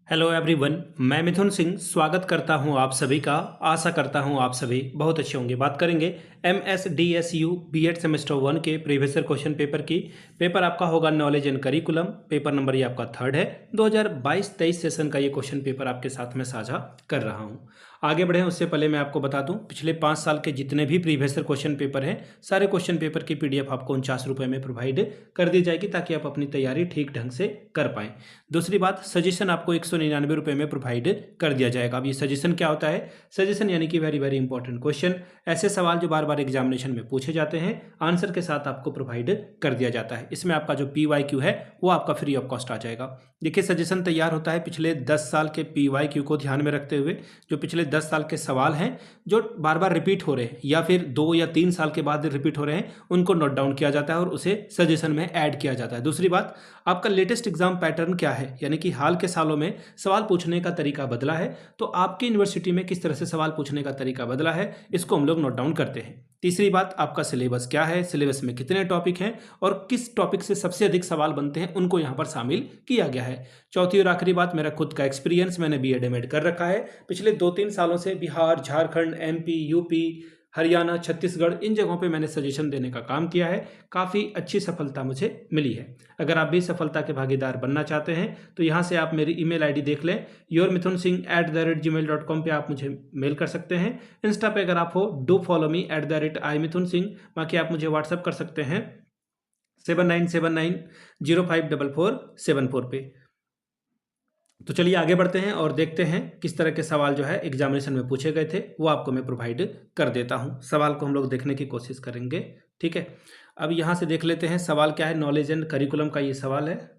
Hello everyone, मैं मिथुन सिंह स्वागत करता हूं आप सभी का। आशा करता हूं आप सभी बहुत अच्छे होंगे। बात करेंगे MSDSU बीएड सेमेस्टर 1 के प्रीवियस ईयर क्वेश्चन पेपर की। पेपर आपका होगा knowledge and curriculum. Paper number ये आपका 3rd है। 2022-23 सेशन का ये क्वेश्चन पेपर आपके साथ में साझा कर रहा हूं। आगे बढ़ें उससे पहले मैं आपको बता दूं, पिछले 5 साल के जितने भी प्रीवियस ईयर क्वेश्चन पेपर हैं, सारे क्वेश्चन पेपर की PDF आपको 49 रुपये में प्रोवाइड कर दी जाएगी, ताकि आप अपनी तैयारी ठीक ढंग से कर पाएँ। दूसरी बात, सजेशन आपको 199 रुपये में प्रोवाइड कर दिया जाएगा। अब ये सजेशन क्या होता है? सजेशन यानी कि वेरी वेरी इंपॉर्टेंट क्वेश्चन, ऐसे सवाल जो बार बार एग्जामिनेशन में पूछे जाते हैं, आंसर के साथ आपको प्रोवाइड कर दिया जाता है। इसमें आपका जो PYQ है वो आपका फ्री ऑफ कॉस्ट आ जाएगा। देखिए, सजेशन तैयार होता है पिछले 10 साल के PYQ को ध्यान में रखते हुए। जो पिछले 10 साल के सवाल हैं जो बार बार रिपीट हो रहे हैं या फिर 2 या 3 साल के बाद रिपीट हो रहे हैं, उनको नोट डाउन किया जाता है और उसे सजेशन में ऐड किया जाता है। दूसरी बात, आपका लेटेस्ट एग्जाम पैटर्न क्या है, यानी कि हाल के सालों में सवाल पूछने का तरीका बदला है, तो आपकी यूनिवर्सिटी में किस तरह से सवाल पूछने का तरीका बदला है, इसको हम लोग नोट डाउन करते हैं। तीसरी बात, आपका सिलेबस क्या है, सिलेबस में कितने टॉपिक हैं और किस टॉपिक से सबसे अधिक सवाल बनते हैं, उनको यहाँ पर शामिल किया गया है। चौथी और आखिरी बात, मेरा खुद का एक्सपीरियंस, मैंने BEd MAd कर रखा है। पिछले 2-3 सालों से बिहार, झारखंड, MP, UP, हरियाणा, छत्तीसगढ़, इन जगहों पे मैंने सजेशन देने का काम किया है। काफ़ी अच्छी सफलता मुझे मिली है। अगर आप भी सफलता के भागीदार बनना चाहते हैं तो यहाँ से आप मेरी ईमेल ID देख लें, yourmithunsingh@gmail.com पे आप मुझे मेल कर सकते हैं। इंस्टा पे अगर आप हो, डू फॉलो मी @imithunsingh। बाकी आप मुझे व्हाट्सअप कर सकते हैं 7979054474 पे। तो चलिए आगे बढ़ते हैं और देखते हैं किस तरह के सवाल जो है एग्जामिनेशन में पूछे गए थे, वो आपको मैं प्रोवाइड कर देता हूं। सवाल को हम लोग देखने की कोशिश करेंगे, ठीक है। अब यहां से देख लेते हैं सवाल क्या है। नॉलेज एंड करिकुलम का ये सवाल है।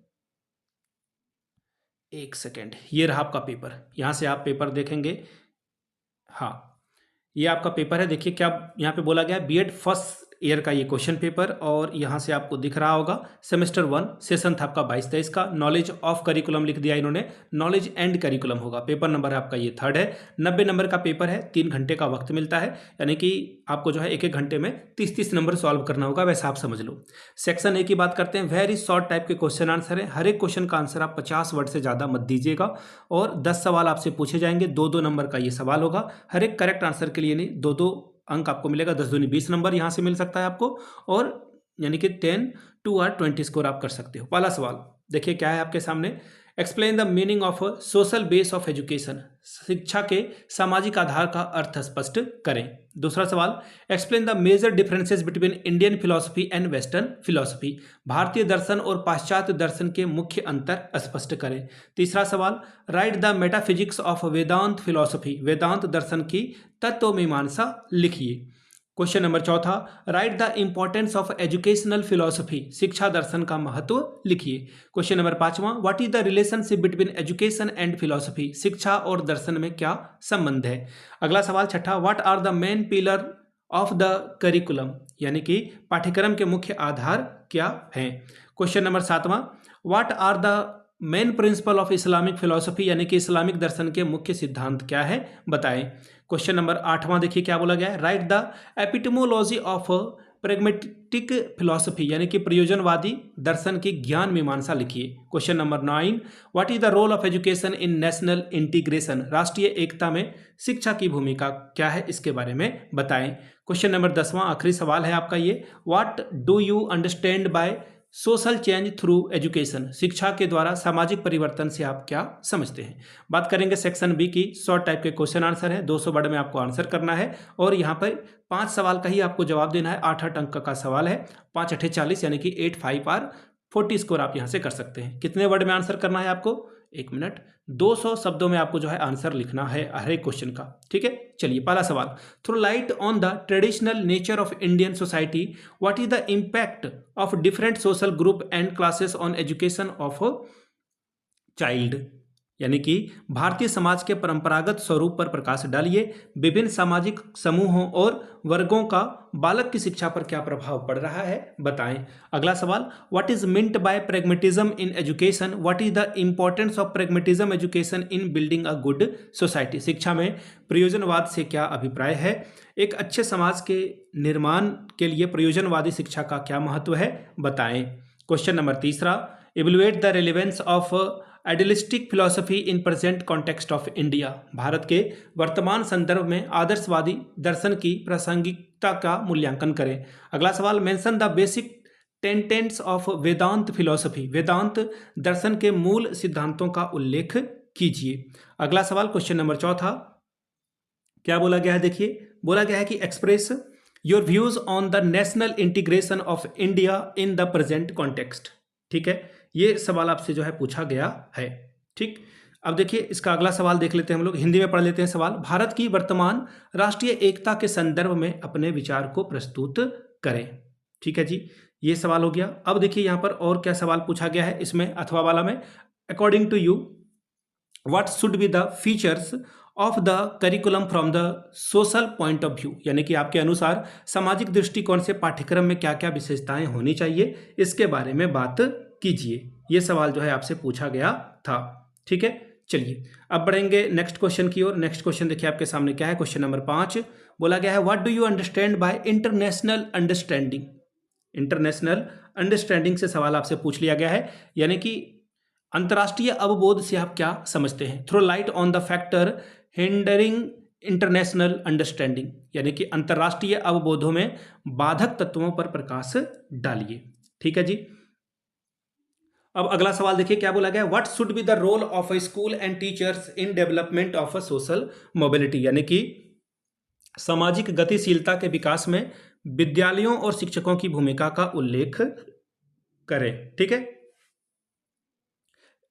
एक सेकेंड, ये रहा आपका पेपर। यहां से आप पेपर देखेंगे। हाँ, ये आपका पेपर है। देखिए क्या यहाँ पे बोला गया है, BEd फर्स्ट ईयर का ये क्वेश्चन पेपर, और यहाँ से आपको दिख रहा होगा सेमेस्टर 1 सेशन था आपका 22-23 का। नॉलेज ऑफ करिकुलम लिख दिया इन्होंने, नॉलेज एंड करिकुलम होगा। पेपर नंबर है आपका ये 3rd है। 90 नंबर का पेपर है, 3 घंटे का वक्त मिलता है, यानी कि आपको जो है एक घंटे में 30-30 नंबर सॉल्व करना होगा, वैसा आप समझ लो। सेक्शन A की बात करते हैं, वेरी शॉर्ट टाइप के क्वेश्चन आंसर है। हर एक क्वेश्चन का आंसर आप 50 वर्ड से ज़्यादा मत दीजिएगा, और 10 सवाल आपसे पूछे जाएंगे। 2-2 नंबर का ये सवाल होगा। हर एक करेक्ट आंसर के लिए नहीं, 2-2 अंक आपको मिलेगा। 10 दूनी 20 नंबर यहाँ से मिल सकता है आपको, और यानी कि 10 2 और 20 स्कोर आप कर सकते हो। पहला सवाल देखिए क्या है आपके सामने। Explain the meaning of social base of education. शिक्षा के सामाजिक आधार का अर्थ स्पष्ट करें। दूसरा सवाल, explain the major differences between Indian philosophy and western philosophy. भारतीय दर्शन और पाश्चात्य दर्शन के मुख्य अंतर स्पष्ट करें। तीसरा सवाल, write the metaphysics of Vedanta philosophy. Vedanta दर्शन की तत्व मीमांसा लिखिए। क्वेश्चन नंबर चौथा, write the importance of educational philosophy. शिक्षा दर्शन का महत्व लिखिए। क्वेश्चन नंबर 5वां, what is the relationship between education and philosophy. शिक्षा और दर्शन में क्या संबंध है। अगला सवाल छठा, what are the main pillar of the curriculum, यानी कि पाठ्यक्रम के मुख्य आधार क्या हैं। क्वेश्चन नंबर 7वां, what are the main principle of Islamic philosophy, यानी कि इस्लामिक दर्शन के मुख्य सिद्धांत क्या है, बताएं। क्वेश्चन नंबर 8वां देखिए क्या बोला गया है, write the epistemology of pragmatic philosophy, यानी कि प्रयोजनवादी दर्शन की ज्ञान मीमांसा लिखिए। Question number 9, what is the role of education in national integration. राष्ट्रीय एकता में शिक्षा की भूमिका क्या है, इसके बारे में बताएं। क्वेश्चन नंबर 10वां आखिरी सवाल है आपका ये, what do you understand by social change through education. शिक्षा के द्वारा सामाजिक परिवर्तन से आप क्या समझते हैं। बात करेंगे सेक्शन B की। शॉर्ट टाइप के क्वेश्चन आंसर है, 200 वर्ड में आपको आंसर करना है, और यहाँ पर 5 सवाल का ही आपको जवाब देना है। 8-8 अंक का सवाल है, 5 8 40, यानी कि 8 5 आर 40 स्कोर आप यहाँ से कर सकते हैं। कितने वर्ड में आंसर करना है आपको, 1 मिनट, 200 शब्दों में आपको जो है आंसर लिखना है हर एक क्वेश्चन का, ठीक है। चलिए पहला सवाल, through light on the traditional nature of Indian society, what is the impact of different social group and classes on education of child. यानी कि भारतीय समाज के परंपरागत स्वरूप पर प्रकाश डालिए। विभिन्न सामाजिक समूहों और वर्गों का बालक की शिक्षा पर क्या प्रभाव पड़ रहा है, बताएं। अगला सवाल, what is meant by pragmatism in education. What is the importance of pragmatism education in building a good society. शिक्षा में प्रयोजनवाद से क्या अभिप्राय है। एक अच्छे समाज के निर्माण के लिए प्रयोजनवादी शिक्षा का क्या महत्व है, बताएं। Question number 3, evaluate the relevance of idealistic philosophy in present context of India. Bharat के वर्तमान संदर्भ में आदर्शवादी दर्शन की प्रासंगिकता का मूल्यांकन करें। अगला सवाल, mention the basic tenets of Vedanta philosophy. Vedanta दर्शन के मूल सिद्धांतों का उल्लेख कीजिए। अगला सवाल, क्वेश्चन नंबर 4, क्या बोला गया है? देखिए, बोला गया है कि express your views on the national integration of India in the present context. ठीक है, ये सवाल आपसे जो है पूछा गया है। ठीक, अब देखिए इसका अगला सवाल देख लेते हैं हम लोग, हिंदी में पढ़ लेते हैं सवाल। भारत की वर्तमान राष्ट्रीय एकता के संदर्भ में अपने विचार को प्रस्तुत करें। ठीक है जी, ये सवाल हो गया। अब देखिए यहाँ पर और क्या सवाल पूछा गया है इसमें, अथवा वाला में, according to you what should be the features of the curriculum from the social point of view. यानी कि आपके अनुसार सामाजिक दृष्टिकोण से पाठ्यक्रम में क्या क्या विशेषताएं होनी चाहिए, इसके बारे में बात कीजिए। ये सवाल जो है आपसे पूछा गया था। ठीक है, चलिए अब बढ़ेंगे नेक्स्ट क्वेश्चन की ओर। नेक्स्ट क्वेश्चन देखिए आपके सामने क्या है, क्वेश्चन नंबर 5 बोला गया है what do you understand by international understanding. International understanding से सवाल आपसे पूछ लिया गया है, यानी कि अंतर्राष्ट्रीय अवबोध से आप क्या समझते हैं। Throw light on the factor hindering international understanding, यानी कि अंतर्राष्ट्रीय अवबोधों में बाधक तत्वों पर प्रकाश डालिए। ठीक है जी, अब अगला सवाल देखिए क्या बोला गया, what should be the role of a school and teachers in development of a social mobility. यानी कि सामाजिक गतिशीलता के विकास में विद्यालयों और शिक्षकों की भूमिका का उल्लेख करें। ठीक है,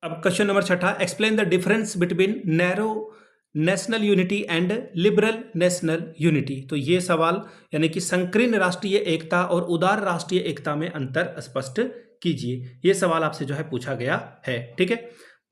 अब question number 6, explain the difference between narrow national unity and liberal national unity. तो ये सवाल यानी कि संकीर्ण राष्ट्रीय एकता और उदार राष्ट्रीय एकता में अंतर स्पष्ट कीजिए। ये सवाल आपसे जो है पूछा गया है। ठीक है,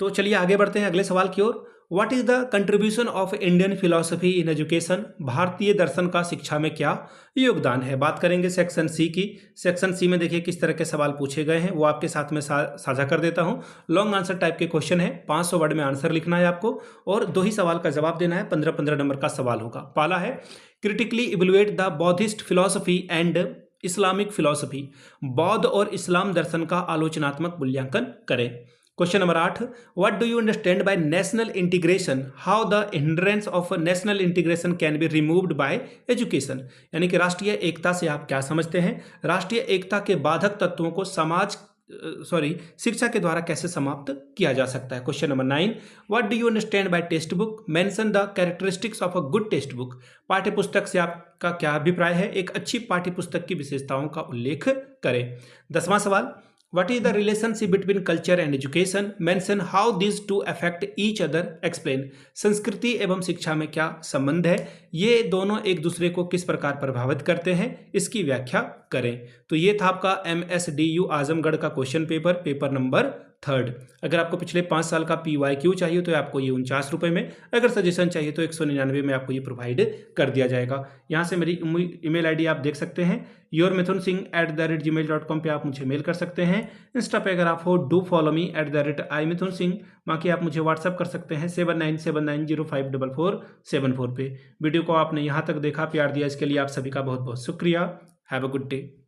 तो चलिए आगे बढ़ते हैं अगले सवाल की ओर। What is the contribution of Indian philosophy in education. भारतीय दर्शन का शिक्षा में क्या योगदान है। बात करेंगे सेक्शन सी की। सेक्शन सी में देखिए किस तरह के सवाल पूछे गए हैं, वो आपके साथ में साझा कर देता हूं। लॉन्ग आंसर टाइप के क्वेश्चन है, 500 वर्ड में आंसर लिखना है आपको और 2 ही सवाल का जवाब देना है। 15-15 नंबर का सवाल होगा। पहला है critically evaluate the Buddhist philosophy and Islamic philosophy. बौद्ध और इस्लाम दर्शन का आलोचनात्मक मूल्यांकन करें। Question number 8, what do you understand by national integration. How the hindrance of national integration can be removed by education. यानी कि राष्ट्रीय एकता से आप क्या समझते हैं, राष्ट्रीय एकता के बाधक तत्वों को शिक्षा के द्वारा कैसे समाप्त किया जा सकता है। Question number 9, what do you understand by text book. Mention the characteristics of a good text book. पाठ्य पुस्तक से आपका क्या अभिप्राय है, एक अच्छी पाठ्य पुस्तक की विशेषताओं का उल्लेख करें। 10वां सवाल, what is the relationship between culture and education, mention how these two affect each other, explain। संस्कृति एवं शिक्षा में क्या संबंध है, ये दोनों एक दूसरे को किस प्रकार प्रभावित करते हैं, इसकी व्याख्या करें। तो ये था आपका MSDU आजमगढ़ का क्वेश्चन पेपर नंबर 3। अगर आपको पिछले 5 साल का PYQ चाहिए तो आपको ये 49 रुपये में, अगर सजेशन चाहिए तो 199 में आपको ये प्रोवाइड कर दिया जाएगा। यहाँ से मेरी ईमेल ID आप देख सकते हैं, yourmithunsingh@gmail.com पे आप मुझे मेल कर सकते हैं। इंस्टा पे अगर आप हो डू फॉलो मी @imithunsingh। बाकी आप मुझे व्हाट्सअप कर सकते हैं 7979054474 पे। वीडियो को आपने यहाँ तक देखा, प्यार दिया, इसके लिए आप सभी का बहुत बहुत शुक्रिया। Have a good day.